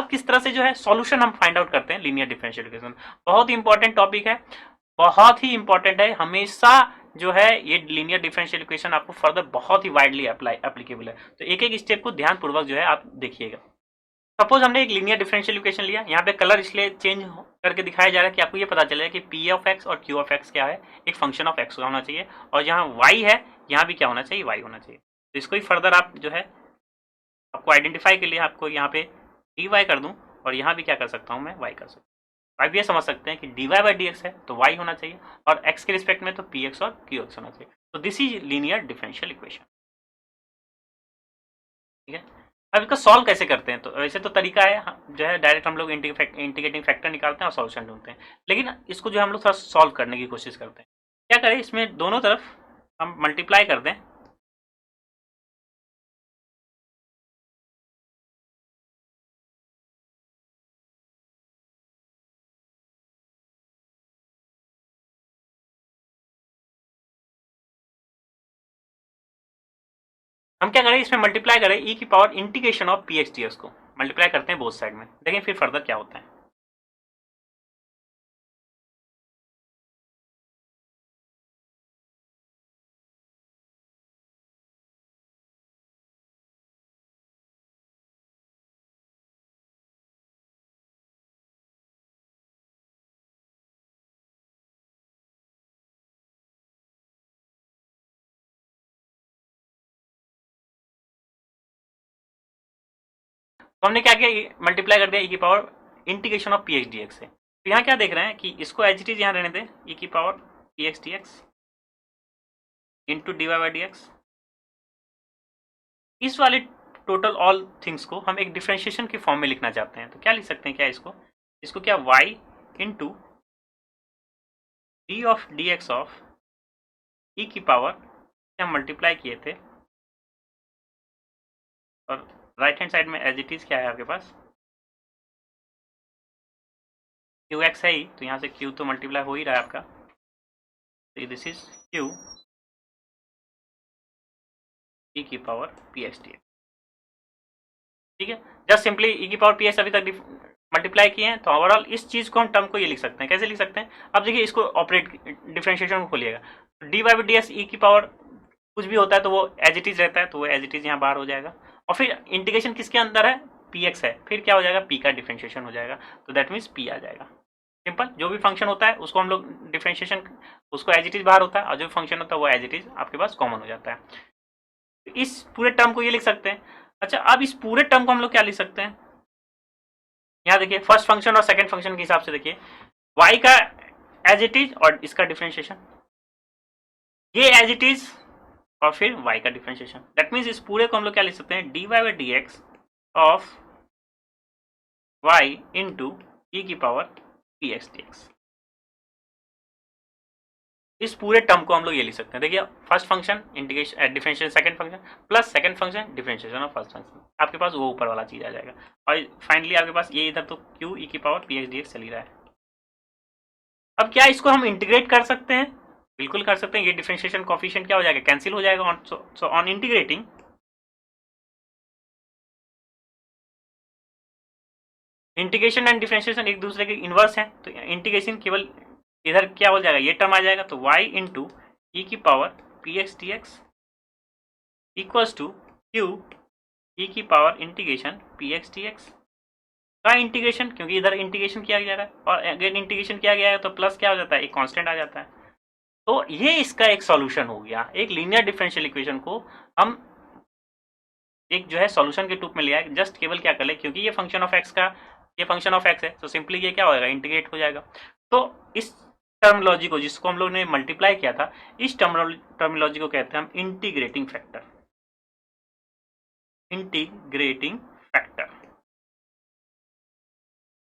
अब किस तरह से जो है सॉल्यूशन हम फाइंड आउट करते हैं लीनियर डिफरेंशियल इक्वेशन। बहुत ही इंपॉर्टेंट टॉपिक है, बहुत ही इंपॉर्टेंट है, हमेशा जो है ये लीनियर डिफरेंशियल इक्वेशन आपको फर्दर बहुत ही वाइडली एप्लीकेबल है। तो एक एक स्टेप को ध्यानपूर्वक जो है आप देखिएगा। सपोज हमने एक लीनियर डिफरेंशियल इक्वेशन लिया, यहाँ पे कलर इसलिए चेंज करके दिखाया जा रहा है कि आपको ये पता चले कि पी ऑफ एक्स और क्यू ऑफ एक्स क्या है, एक फंक्शन ऑफ एक्स होना चाहिए, और जहाँ वाई है यहाँ भी क्या होना चाहिए, वाई होना चाहिए। तो इसको ही फर्दर आप जो है आपको आइडेंटिफाई के लिए आपको यहाँ पे डी वाई कर दूँ, और यहाँ भी क्या कर सकता हूँ मैं, वाई कर सकता हूँ। आप ये समझ सकते हैं कि D Y by D X है तो वाई होना चाहिए, और एक्स के रिस्पेक्ट में तो पी एक्स और क्यू एक्स होना चाहिए। तो this is linear differential equation. ठीक है, अब इसका सॉल्व कैसे करते हैं? तो वैसे तो तरीका है जो है डायरेक्ट हम लोग इंटीग्रेटिंग फैक्टर निकालते हैं और सॉल्यूशन ढूंढते हैं, लेकिन इसको जो हम लोग थोड़ा सॉल्व करने की कोशिश करते हैं। क्या करें, इसमें दोनों तरफ हम मल्टीप्लाई कर दें। हम क्या करें, इसमें मल्टीप्लाई करें ई की power integration of P X D x को मल्टीप्लाई करते हैं बोथ साइड में, देखें फिर फर्दर क्या होता है। तो हमने क्या किया, मल्टीप्लाई कर दिया ई की power integration of P X D x से। तो यहाँ क्या देख रहे हैं कि इसको एच डी यहाँ रहने दें, ई की power P X D X into D Y by D X. इस वाले टोटल ऑल थिंग्स को हम एक डिफ्रेंशिएशन के फॉर्म में लिखना चाहते हैं, तो क्या लिख सकते हैं, क्या इसको क्या y into D of D X of E की पावर से हम मल्टीप्लाई किए थे, और राइट हैंड साइड में एज इट इज क्या है आपके पास, क्यू एक्स है ही, तो यहाँ से क्यू तो मल्टीप्लाई हो ही रहा है आपका, तो दिस इज क्यू ई की power P X D x. ठीक है, जस्ट सिंपली ई की पावर पी एक्स अभी तक मल्टीप्लाई किए हैं, तो ओवरऑल इस चीज़ को हम टर्म को ये लिख सकते हैं। कैसे लिख सकते हैं, अब देखिए इसको ऑपरेट डिफ्रेंशिएशन को खोलिएगा, D Y by D X E की पावर कुछ भी होता है तो वो एज इट इज रहता है, तो वो एज इट इज यहाँ बाहर हो जाएगा, और फिर इंटीग्रेशन किसके अंदर है, पी एक्स है, फिर क्या हो जाएगा, पी का डिफ्रेंशिएशन हो जाएगा, तो दैट मीन्स पी आ जाएगा। सिंपल, जो भी फंक्शन होता है उसको हम लोग डिफ्रेंशिएशन, उसको एज इट इज बाहर होता है, और जो फंक्शन होता है वो एज इट इज आपके पास कॉमन हो जाता है। इस पूरे टर्म को ये लिख सकते हैं। अच्छा, अब इस पूरे टर्म को हम लोग क्या लिख सकते हैं, यहाँ देखिए फर्स्ट फंक्शन और सेकंड फंक्शन के हिसाब से देखिए, y का एज इट इज और इसका डिफरेंशिएशन, ये एज इट इज और फिर y का डिफरेंशिएशन, दैट मीन्स इस पूरे को हम लोग क्या लिख सकते हैं, D Y by D X of y into E की power P X D X. इस पूरे टर्म को हम लोग ये लिख सकते हैं। देखिए first function integration differentiation second function plus second function differentiation of first function, आपके पास वो ऊपर वाला चीज आ जाएगा, और फाइनली आपके पास ये इधर तो क्यू ई की power P X D x चल ही रहा है। अब क्या इसको हम इंटीग्रेट कर सकते हैं, बिल्कुल कर सकते हैं। ये डिफरेंशिएशन कोफिशिएंट क्या हो जाएगा, कैंसिल हो जाएगा, on integrating integration and differentiation एक दूसरे के इनवर्स है, तो इंटीग्रेशन केवल इधर क्या हो जाएगा, ये टर्म आ जाएगा, तो y इंटू ई की power P X D X equals to Q E की power integration P X D x का इंटीग्रेशन, क्योंकि इधर इंटीग्रेशन किया जा रहा है और अगेन इंटीग्रेशन किया गया है तो प्लस क्या हो जाता है, एक कांस्टेंट आ जाता है। तो ये इसका एक सॉल्यूशन हो गया, एक लीनियर डिफरेंशियल इक्वेशन को हम एक जो है सॉल्यूशन के रूप में लिया है। जस्ट केवल क्या कर ले, क्योंकि ये फंक्शन ऑफ एक्स का ये फंक्शन ऑफ एक्स है, तो सिंपली ये क्या होगा, इंटीग्रेट हो जाएगा। तो इस टर्मिनोलॉजी को जिसको हम लोग ने मल्टीप्लाई किया था, इस टर्मिनोलॉजी को कहते हैं हम इंटीग्रेटिंग फैक्टर, इंटीग्रेटिंग फैक्टर।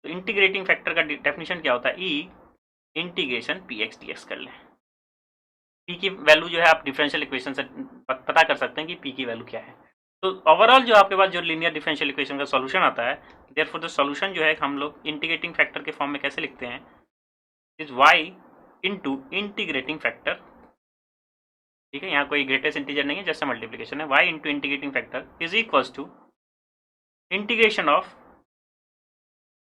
तो इंटीग्रेटिंग फैक्टर का डेफिनेशन क्या होता है, E integration P X D X कर लें। पी की वैल्यू जो है आप डिफरेंशियल इक्वेशन से पता कर सकते हैं कि पी की वैल्यू क्या है। तो ओवरऑल जो आपके पास जो लीनियर डिफरेंशियल इक्वेशन का सॉल्यूशन आता है, देयरफॉर द सॉल्यूशन जो है हम लोग इंटीग्रेटिंग फैक्टर के फॉर्म में कैसे लिखते हैं, is Y into integrating factor. ठीक है, यहाँ कोई ग्रेटेस्ट इंटीजर नहीं है, जैसे मल्टीप्लीकेशन है, Y into integrating factor is equals to integration of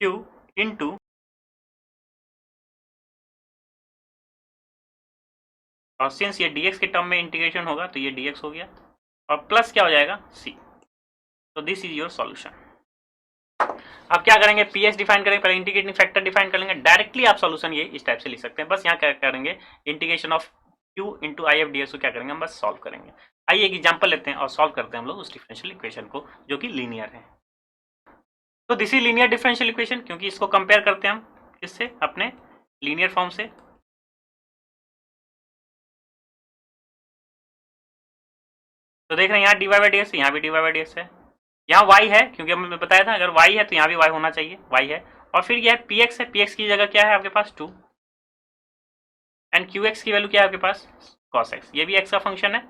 Q into और सिंस ये dx के टर्म में इंटीग्रेशन होगा तो ये dx हो गया और प्लस क्या हो जाएगा c। तो दिस इज योर सॉल्यूशन। अब क्या करेंगे, पीएस डिफाइन करेंगे, पहले इंटीग्रेटिंग फैक्टर डिफाइन कर लेंगे, डायरेक्टली आप सॉल्यूशन ये इस टाइप से लिख सकते हैं। बस यहाँ क्या करेंगे, integration of Q into I F D S को क्या करेंगे हम बस सॉल्व करेंगे। आइए एक एग्जाम्पल लेते हैं और सॉल्व करते हैं हम लोग उस डिफरेंशियल इक्वेशन को जो कि लीनियर है। तो this is linear differential equation, क्योंकि इसको कंपेयर करते हैं हम किससे, अपने लीनियर फॉर्म से। तो देख रहे हैं यहाँ D Y by D X, यहाँ भी D Y by D X है, यहाँ y है क्योंकि हमने बताया था अगर y है तो यहाँ भी y होना चाहिए, y है। और फिर यह px है, px की जगह क्या है आपके पास 2 एंड qx की वैल्यू क्या है आपके पास cos x, ये भी x का फंक्शन है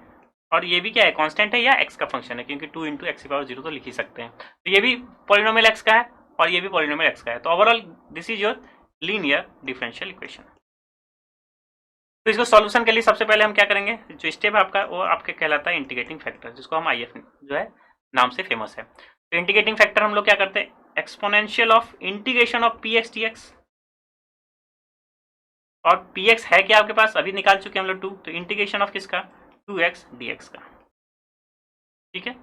और ये भी क्या है कांस्टेंट है या x का फंक्शन है, क्योंकि 2 इंटू एक्स की पावर 0 तो लिख ही सकते हैं। तो ये भी पॉलिनोमियल x का है और ये भी पॉलिनोमियल x का है। तो overall this is your linear differential equation. तो इसको सॉल्यूशन के लिए सबसे पहले हम क्या करेंगे, जो स्टेप है आपका वो आपके कहलाता है इंटीग्रेटिंग फैक्टर, जिसको हम IF जो है नाम से फेमस है। तो इंटीग्रेटिंग फैक्टर हम लोग क्या करते हैं, exponential of integration of P X D x, और पी एक्स है क्या आपके पास, अभी निकाल चुके हैं हम लोग 2, तो इंटीग्रेशन ऑफ किसका 2x dx का, ठीक है।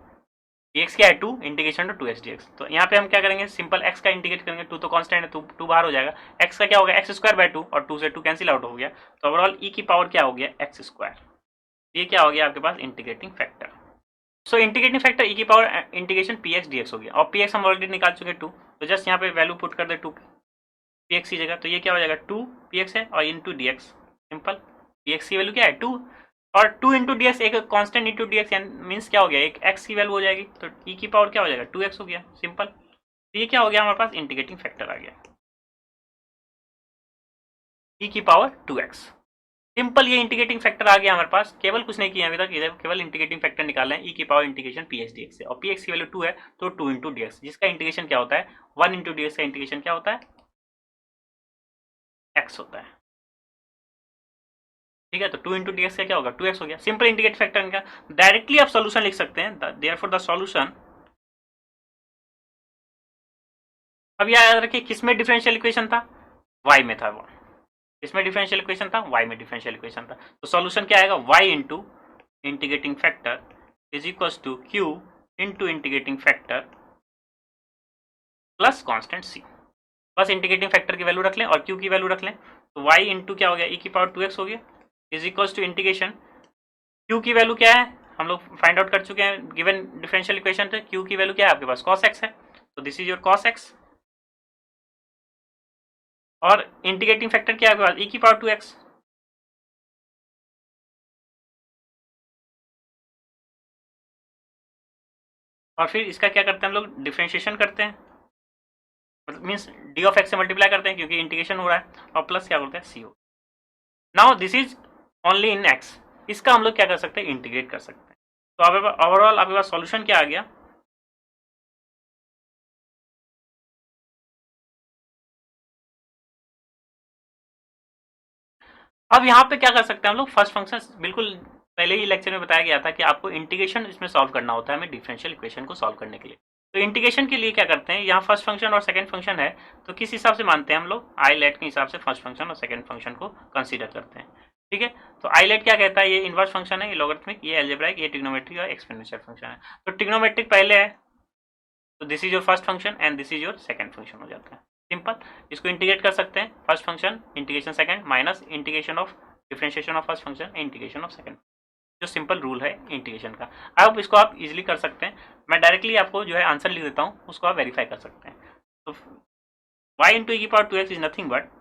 dx क्या है 2, इंटीग्रेशन टू 2x dx। तो यहाँ पे हम क्या करेंगे, सिंपल x का इंटीग्रेट करेंगे, 2 तो कांस्टेंट है, 2 बाहर हो जाएगा, x का क्या हो गया एक्स स्क्वायर बाय 2 और 2 से 2 कैंसिल आउट हो गया, तो ओवरऑल e की पावर क्या हो गया एक्स स्क्वायर। ये क्या हो गया आपके पास integrating factor. So integrating factor e की power integration P X D X हो गया, और पी एक्स हम ऑलरेडी निकाल चुके 2, तो जस्ट यहाँ पे वैल्यू पुट कर दे 2 पी एक्स की जगह, तो ये क्या हो जाएगा 2 पी एक्स है और into D x, simple. P x की वैल्यू क्या है 2 और 2 इंटू डी एक्स, एक constant into D x means क्या हो गया एक एक्स की वैल्यू हो जाएगी, तो ई की पावर क्या हो जाएगा 2x हो गया, सिंपल। तो ये क्या हो गया हमारे पास इंटीग्रेटिंग फैक्टर आ गया ई की पावर 2x, सिंपल। ये इंटीग्रेटिंग फैक्टर आ गया हमारे पास, केवल कुछ नहीं किया अभी तक, इधर केवल इंटीग्रेटिंग फैक्टर निकालना है ई की power integration P H D x से, और पी एक्स की वैल्यू 2 है तो 2 इंटू डी एक्स, जिसका इंटीग्रेशन क्या होता है 1 इंटू डी एक्स का इंटीग्रेशन क्या होता है x होता है, ठीक है। तो 2 इंटू डी एक्स का क्या होगा 2x हो गया, सिंपल इंटीग्रेट फैक्टर इनका। डायरेक्टली आप सॉल्यूशन लिख सकते हैं, देयरफॉर द सॉल्यूशन। अब याद रखिए किसमें डिफरेंशियल इक्वेशन था, y में था, वो इसमें डिफरेंशियल इक्वेशन था, y में डिफरेंशियल इक्वेशन था। तो सॉल्यूशन क्या आएगा y into integrating factor is equal to q into integrating factor plus constant c। बस इंटीग्रेटिंग फैक्टर की वैल्यू रख लें और q की वैल्यू रख लें, तो y इंटू क्या हो गया e की पावर 2x हो गया is equal to integration, q की वैल्यू क्या है हम लोग फाइंड आउट कर चुके हैं गिवन डिफरेंशियल इक्वेशन से, q की वैल्यू क्या है आपके पास cos x है, तो this is your cos x, और इंटीग्रेटिंग फैक्टर क्या है आपके पास e की पावर 2x, और फिर इसका क्या करते हैं हम लोग डिफरेंशिएशन करते हैं, मतलब मीन्स डी ऑफ एक्स से मल्टीप्लाई करते हैं क्योंकि इंटीग्रेशन हो रहा है, और प्लस क्या बोलते हैं सी हो। Now this is only in x, इसका हम लोग क्या कर सकते हैं इंटीग्रेट कर सकते हैं। तो अब ओवरऑल आपके पास सॉल्यूशन क्या आ गया, अब यहाँ पे क्या कर सकते हैं हम लोग, फर्स्ट फंक्शन बिल्कुल पहले ही लेक्चर में बताया गया था कि आपको इंटीग्रेशन इसमें सॉल्व करना होता है हमें डिफरेंशियल इक्वेशन को सॉल्व करने के लिए। तो इंटीग्रेशन के लिए क्या करते हैं, यहाँ फर्स्ट फंक्शन और सेकंड फंक्शन है, तो किस हिसाब से मानते हैं हम लोग आई लेट के हिसाब से फर्स्ट फंक्शन और सेकंड फंक्शन को कंसीडर करते हैं, ठीक है। तो आई लेट क्या कहता है, ये इनवर्स फंक्शन है, ये लॉगरिथमिक, ये अलजेब्राइक, ये ट्रिग्नोमेट्रिक और एक्सपोनेंशियल फंक्शन है। तो ट्रिग्नोमेट्रिक पहले है तो this is your first function and this is your second function हो जाता है, सिंपल। इसको इंटीग्रेट कर सकते हैं, first function integration second minus integration of differentiation of first function integration of second, जो सिंपल रूल है इंटीग्रेशन का। अब इसको आप इजीली कर सकते हैं, मैं डायरेक्टली आपको जो है आंसर लिख देता हूँ, उसको आप वेरीफाई कर सकते हैं। तो y इंटू ई की power 2x is nothing but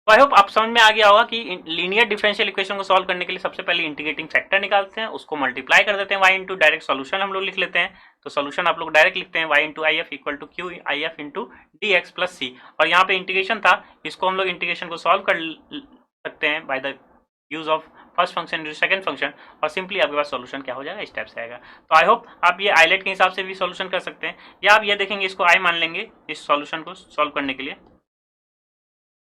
तो आई होप आप समझ में आ गया होगा कि लीनियर डिफरेंशियल इक्वेशन को सॉल्व करने के लिए सबसे पहले इंटीग्रेटिंग फैक्टर निकालते हैं, उसको मल्टीप्लाई कर देते हैं y इंटू, डायरेक्ट सॉल्यूशन हम लोग लिख लेते हैं। तो सॉल्यूशन आप लोग डायरेक्ट लिखते हैं y into I F equal to Q I F into D X plus C, और यहाँ पे इंटीग्रेशन था, इसको हम लोग इंटीग्रेशन को सॉल्व कर सकते हैं by the use of first function into second function, और सिंपली आपके पास सॉल्यूशन क्या हो जाएगा, इस टाइप से आएगा। तो आई होप आप ये आइलेट के हिसाब से भी सॉल्यूशन कर सकते हैं, या आप ये देखेंगे इसको आई मान लेंगे इस सॉल्यूशन को सॉल्व करने के लिए,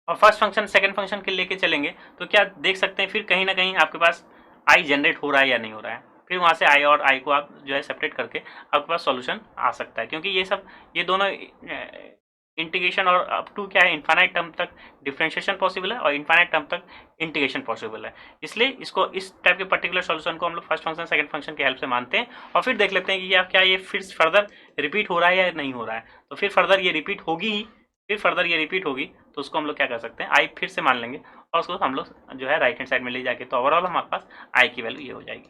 और फर्स्ट फंक्शन सेकंड फंक्शन के लेके चलेंगे, तो क्या देख सकते हैं फिर कहीं ना कहीं आपके पास आई जनरेट हो रहा है या नहीं हो रहा है। फिर वहाँ से आई और आई को आप जो है सेपरेट करके आपके पास सॉल्यूशन आ सकता है, क्योंकि ये दोनों इंटीग्रेशन और अप टू क्या है, इन्फाइनाइट टर्म तक डिफरेंशिएशन पॉसिबल है और इन्फाइनाइट टर्म तक इंटीग्रेशन पॉसिबल है। इसलिए इसको इस टाइप के पर्टिकुलर सॉल्यूशन को हम लोग फर्स्ट फंक्शन सेकंड फंक्शन की हेल्प से मानते हैं, और फिर देख लेते हैं कि क्या ये फिर फर्दर रिपीट हो रहा है या नहीं हो रहा है। तो फिर फर्दर ये रिपीट होगी ही, फिर फर्दर ये रिपीट होगी तो उसको हम लोग क्या कर सकते हैं, आई फिर से मान लेंगे और उसको हम लोग जो है राइट हैंड साइड में ले जाके, तो ओवरऑल हमारे पास आई की वैल्यू ये हो जाएगी।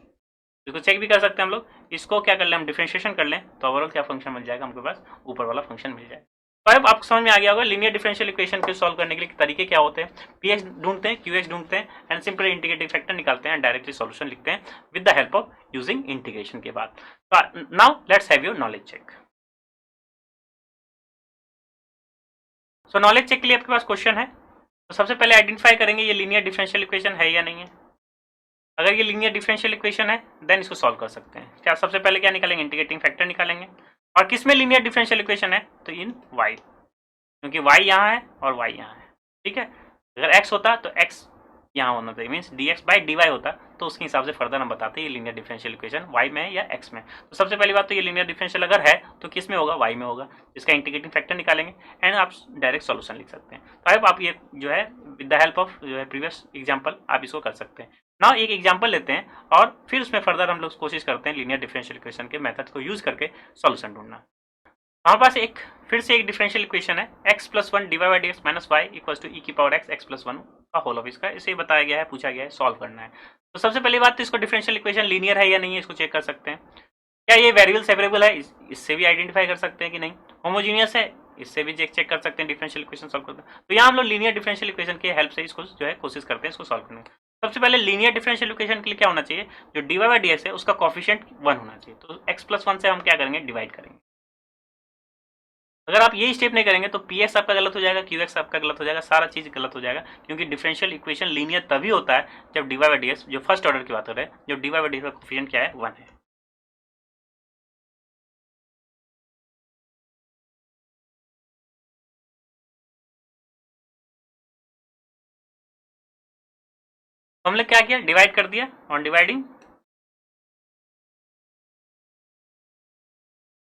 इसको चेक भी कर सकते हैं हम लोग, इसको क्या कर लें हम डिफरेंशिएशन कर लें, तो ओवरऑल क्या फंक्शन मिल जाएगा हमके पास, ऊपर वाला फंक्शन मिल जाएगा। तो अब आपको समझ में आ गया होगा लीनियर डिफरेंशियल इक्वेशन को सॉल्व करने के लिए तरीके क्या होते हैं। पीएक्स ढूंढते हैं, क्यूएक्स ढूंढते हैं, एंड सिंपल इंटीग्रेटिंग फैक्टर निकालते हैं, डायरेक्टली सॉल्यूशन लिखते हैं with the help of using integration के बाद। तो now let's have your knowledge check. So knowledge check के लिए आपके पास क्वेश्चन है, तो सबसे पहले आइडेंटिफाई करेंगे ये लीनियर डिफरेंशियल इक्वेशन है या नहीं है। अगर ये लीनियर डिफरेंशियल इक्वेशन है देन इसको सॉल्व कर सकते हैं। क्या सबसे पहले क्या निकालेंगे, इंटीग्रेटिंग फैक्टर निकालेंगे, और किस में लीनियर डिफरेंशियल इक्वेशन है, तो इन y, क्योंकि y यहाँ है और y यहाँ है, ठीक है। अगर x होता तो x यहाँ होना चाहिए, मीन्स dx बाई dy होता, तो उसके हिसाब से फर्दर हम बताते हैं ये लीनियर डिफरेंशियल इक्वेशन y में है या x में। तो सबसे पहली बात तो ये लीनियर डिफरेंशियल अगर है तो किस में होगा, y में होगा, इसका इंटीग्रेटिंग फैक्टर निकालेंगे एंड आप डायरेक्ट सॉल्यूशन लिख सकते हैं। तो अब आप ये जो है विद द हेल्प ऑफ जो है प्रीवियस एग्जाम्पल आप इसको कर सकते हैं। नाउ एक एग्जाम्पल लेते हैं और फिर उसमें फर्दर हम लोग कोशिश करते हैं लीनियर डिफरेंशियल इक्वेशन के मेथड को यूज करके सॉल्यूशन ढूंढना। हमारे पास फिर से एक डिफरेंशियल इक्वेशन है, x plus one divide by D x minus y equal to e की पावर एक्स प्लस वन का होल ऑफ इसका, इसे बताया गया है, पूछा गया है, सॉल्व करना है। तो सबसे पहली बात तो इसको डिफरेंशियल इक्वेशन लीनियर है या नहीं है इसको चेक कर सकते हैं। क्या ये वेरिएबल सेपरेबल है, इससे भी आइडेंटिफाई कर सकते हैं कि नहीं। होमोजीनियस है, इससे भी चेक कर सकते हैं डिफरेंशियल इक्वेशन सॉल्व करते हैं। तो यहाँ हम लोग लीनियर डिफरेंशियल इक्वेशन की हेल्प से इसको जो है कोशिश करते हैं इसको सॉल्व करने की। सबसे पहले लीनियर डिफरेंशियल इक्वेशन के लिए क्या होना चाहिए, जो D Y by D X है उसका कॉफिशिएंट 1 होना चाहिए। तो एक्स प्लस वन से हम क्या करेंगे, डिवाइड करेंगे। अगर आप ये स्टेप नहीं करेंगे तो पी एक्स आपका गलत हो जाएगा, क्यू एक्स आपका गलत हो जाएगा, सारा चीज गलत हो जाएगा, क्योंकि डिफरेंशियल इक्वेशन लीनियर तभी होता है जब D Y by D X, जो फर्स्ट ऑर्डर की बात हो रहे हैं, जब D Y by D x का कोफिशिएंट क्या है, 1 है। तो हमने क्या किया, डिवाइड कर दिया, on dividing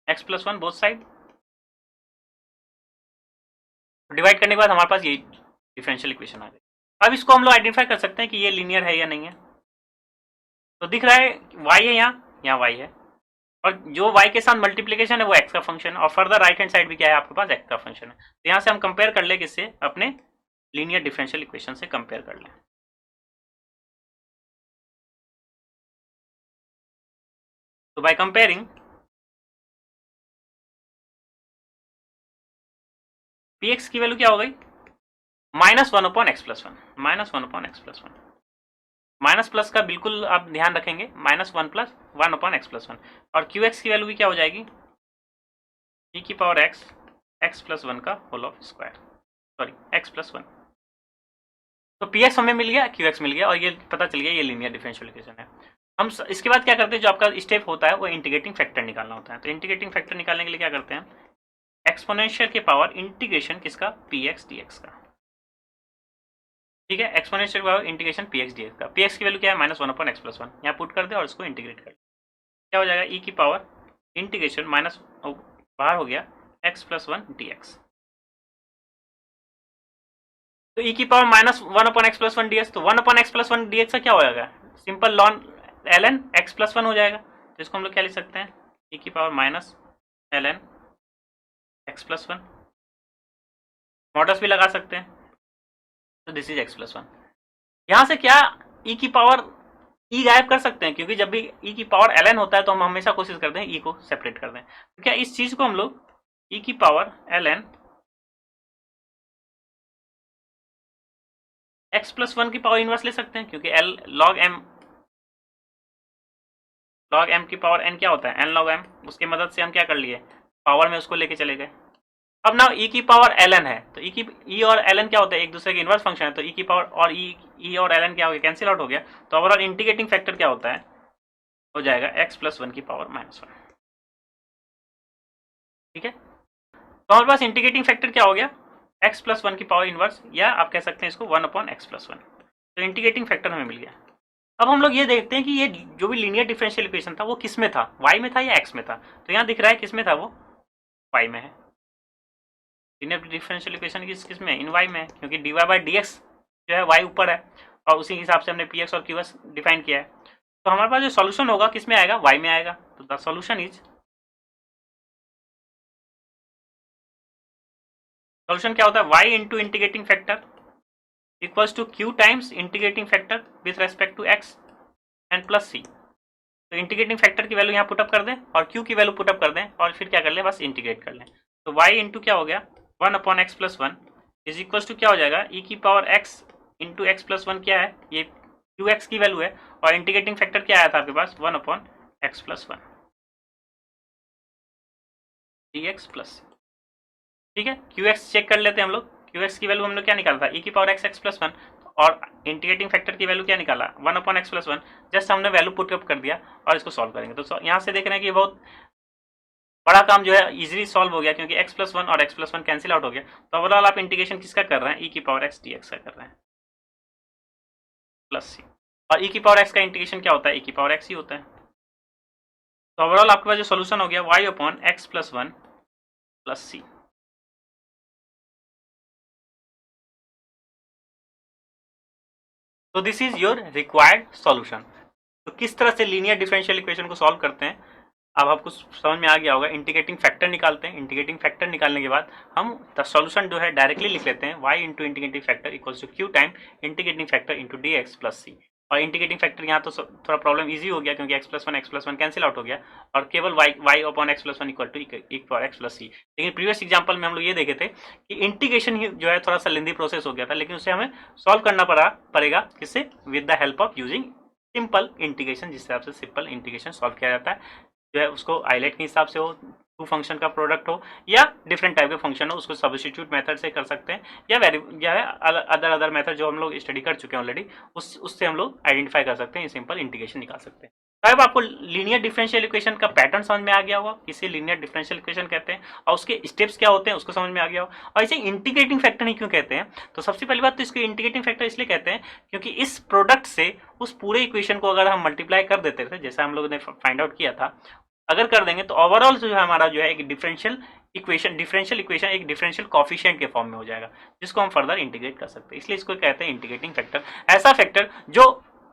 x plus one both side, divide करने के बाद हमारे पास ये डिफरेंशियल इक्वेशन आ गई। अब इसको हम लोग आइडेंटिफाई कर सकते हैं कि ये लीनियर है या नहीं है। तो दिख रहा है y है, यहाँ y है, और जो y के साथ मल्टीप्लीकेशन है वो x का फंक्शन है, और फर्दर राइट हैंड साइड भी क्या है आपके पास x का फंक्शन है। तो यहाँ से हम कंपेयर कर ले किससे, अपने लीनियर डिफरेंशियल इक्वेशन से कंपेयर कर लें। तो बाय कंपेयरिंग px की वैल्यू क्या हो गई, minus one upon x plus one, minus one upon x plus one, minus plus का बिल्कुल आप ध्यान रखेंगे, minus one plus one upon x plus one, और क्यू एक्स की वैल्यू भी क्या हो जाएगी, e की power x x plus one का whole of square, sorry x plus one. तो पी एक्स हमें मिल गया, क्यू एक्स मिल गया, और ये पता चल गया ये लीनियर डिफरेंशियल इक्वेशन है। हम इसके बाद क्या करते हैं, जो आपका स्टेप होता है वो इंटीग्रेटिंग फैक्टर निकालना होता है। तो इंटीग्रेटिंग फैक्टर निकालने के लिए क्या करते हैं, एक्सपोनेंशियल के पावर इंटीग्रेशन किसका, पी एक्स डी एक्स का, ठीक है। Exponential power integration P X D x का, पी एक्स की वैल्यू क्या है, minus one upon x plus one, यहाँ पुट कर दे और इसको इंटीग्रेट कर, क्या हो जाएगा, ई की पावर इंटीग्रेशन माइनस बाहर हो गया x plus one d x. तो ई की power minus one upon x plus one d x, तो one upon x plus one d x का क्या हो जाएगा, सिंपल लॉन l N x plus one हो जाएगा। तो इसको हम लोग क्या लिख सकते हैं, ई की power minus L N x plus one, models भी लगा सकते हैं, तो this is X plus one. यहाँ से क्या ई की पावर ई गायब कर सकते हैं, क्योंकि जब भी ई की पावर एल एन होता है तो हम हमेशा कोशिश करते हैं ई को सेपरेट कर दें। तो क्या इस चीज को हम लोग ई की power L N x plus one की पावर इनवर्स ले सकते हैं, क्योंकि एल लॉग एम की पावर एन क्या होता है, एन लॉग एम, उसकी मदद से हम क्या कर लिए, पावर में उसको लेके चले गए। अब ना ई की पावर ln है, तो ई और ln क्या होता है, एक दूसरे के इनवर्स फंक्शन है, तो ई की पावर और ई और ln क्या हो गया, कैंसिल आउट हो गया। तो ओवरऑल इंटीग्रेटिंग फैक्टर क्या होता है, हो जाएगा x प्लस 1 की पावर -1। ठीक है, तो हमारे पास इंटीग्रेटिंग फैक्टर क्या हो गया, x प्लस 1 की पावर इनवर्स, या आप कह सकते हैं इसको 1/x प्लस 1। तो इंटीग्रेटिंग फैक्टर हमें मिल गया। अब हम लोग ये देखते हैं कि ये जो भी लीनियर डिफरेंशियल इक्वेशन था वो किस में था, y में था या x में था। तो यहाँ दिख रहा है किस में था, वो y में है। लीनियर डिफरेंशियल इक्वेशन किस में, इन y में है, क्योंकि dy बाई dx जो है y ऊपर है, और उसी हिसाब से हमने px और qs डिफाइन किया है। तो हमारे पास जो सॉल्यूशन होगा किस में आएगा, y में आएगा। तो द सॉल्यूशन इज, सॉल्यूशन क्या होता है, y into integrating factor equals to q times integrating factor with respect to x and plus c। तो इंटीग्रेटिंग फैक्टर की वैल्यू यहाँ पुटअप कर दें और q की वैल्यू पुटअप कर दें, और फिर क्या कर लें, बस इंटीग्रेट कर लें। तो y इंटू क्या हो गया, 1/x plus 1 is equals to क्या हो जाएगा, e की power x into x plus 1 क्या है, ये qx की वैल्यू है, और इंटीग्रेटिंग फैक्टर क्या आया था आपके पास, 1/x प्लस 1 dx प्लस। ठीक है, qx चेक कर लेते हैं हम लोग। qx की वैल्यू हम लोग क्या निकाला था, e की पावर x प्लस 1, और इंटीग्रेटिंग फैक्टर की वैल्यू क्या निकाला, 1/x प्लस 1। जस्ट हमने वैल्यू पुट अप कर दिया और इसको सॉल्व करेंगे। तो यहाँ से देख रहे हैं कि बहुत बड़ा काम जो है इजीली सॉल्व हो गया, क्योंकि x प्लस 1 और x प्लस 1 कैंसिल आउट हो गया। तो ओवरऑल आप इंटीग्रेशन किसका कर रहे हैं, e की पावर x dx का कर रहे हैं प्लस c। और e की पावर x का इंटीग्रेशन क्या होता है, e की पावर x ही होता है। तो ओवरऑल आपके पास जो सोल्यूशन हो गया y/x प्लस 1 प्लस c। तो this is your required solution. तो किस तरह से लीनियर डिफरेंशियल इक्वेशन को सॉल्व करते हैं, अब आपको समझ में आ गया होगा। इंटीग्रेटिंग फैक्टर निकालते हैं, इंटीग्रेटिंग फैक्टर निकालने के बाद हम द सॉल्यूशन जो है डायरेक्टली लिख लेते हैं, y into integrating factor equals to q time integrating factor into dx plus c। और इंटीग्रेटिंग फैक्टर यहाँ तो थोड़ा प्रॉब्लम इजी हो गया, क्योंकि x प्लस 1 कैंसिल आउट हो गया, और केवल y upon x plus 1 equal to e power x plus c। लेकिन प्रीवियस एग्जाम्पल में हम लोग ये देखे थे कि इंटीग्रेशन ही जो है थोड़ा सा लेंदी प्रोसेस हो गया था, लेकिन उसे हमें सॉल्व करना पड़ेगा किससे, with the help of using simple integration. जिस हिसाब से सिंपल इंटीग्रेशन सॉल्व किया जाता है, जो है उसको आइलेट के हिसाब से हो, टू फंक्शन का प्रोडक्ट हो, या डिफरेंट टाइप के फंक्शन हो, उसको सब्स्टिट्यूट मेथड से कर सकते हैं, या अदर मेथड जो हम लोग स्टडी कर चुके हैं ऑलरेडी, उससे हम लोग आइडेंटिफाई कर सकते हैं, सिंपल इंटीग्रेशन निकाल सकते हैं। तो अब आपको लीनियर डिफरेंशियल इक्वेशन का पैटर्न समझ में आ गया होगा, किसे लीनियर डिफरेंशियल इक्वेशन कहते हैं और उसके स्टेप्स क्या होते हैं उसको समझ में आ गया होगा। और इसे इंटीग्रेटिंग फैक्टर नहीं क्यों कहते हैं, तो सबसे पहली बात तो इसको इंटीग्रेटिंग फैक्टर इसलिए कहते हैं क्योंकि इस प्रोडक्ट से उस पूरे इक्वेशन को अगर हम मल्टीप्लाई कर देते थे, जैसा हम लोगों ने फाइंड आउट किया था, अगर कर देंगे तो ओवरऑल जो है हमारा जो है एक डिफरेंशियल इक्वेशन एक डिफरेंशियल कॉफिशिएंट के फॉर्म में हो जाएगा, जिसको हम फर्दर इंटीग्रेट कर सकते हैं। इसलिए इसको कहते हैं इंटीग्रेटिंग फैक्टर। ऐसा फैक्टर जो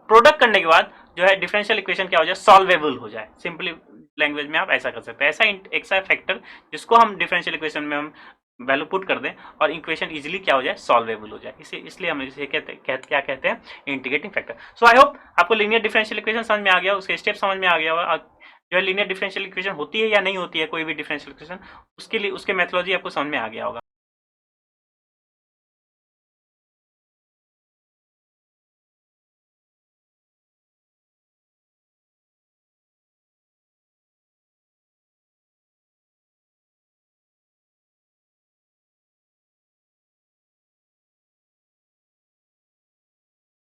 प्रोडक्ट करने के बाद जो है डिफरेंशियल इक्वेशन क्या हो जाए, सॉल्वेबल हो जाए। सिंपली लैंग्वेज में आप ऐसा कर सकते हैं, ऐसा फैक्टर जिसको हम डिफरेंशियल इक्वेशन में हम वैल्यू पुट कर दें और इक्वेशन इजीली क्या हो जाए, सॉल्वेबल हो जाए। इसलिए हम इसे क्या कहते हैं, integrating factor. So I hope आपको लीनियर डिफरेंशियल इक्वेशन समझ में आ गया, उसके स्टेप समझ में आ गया होगा, जो है लीनियर डिफरेंशियल इक्वेशन होती है या नहीं होती है कोई भी डिफरेंशियल इक्वेशन, उसके लिए उसके मेथोलॉजी आपको समझ में आ गया होगा।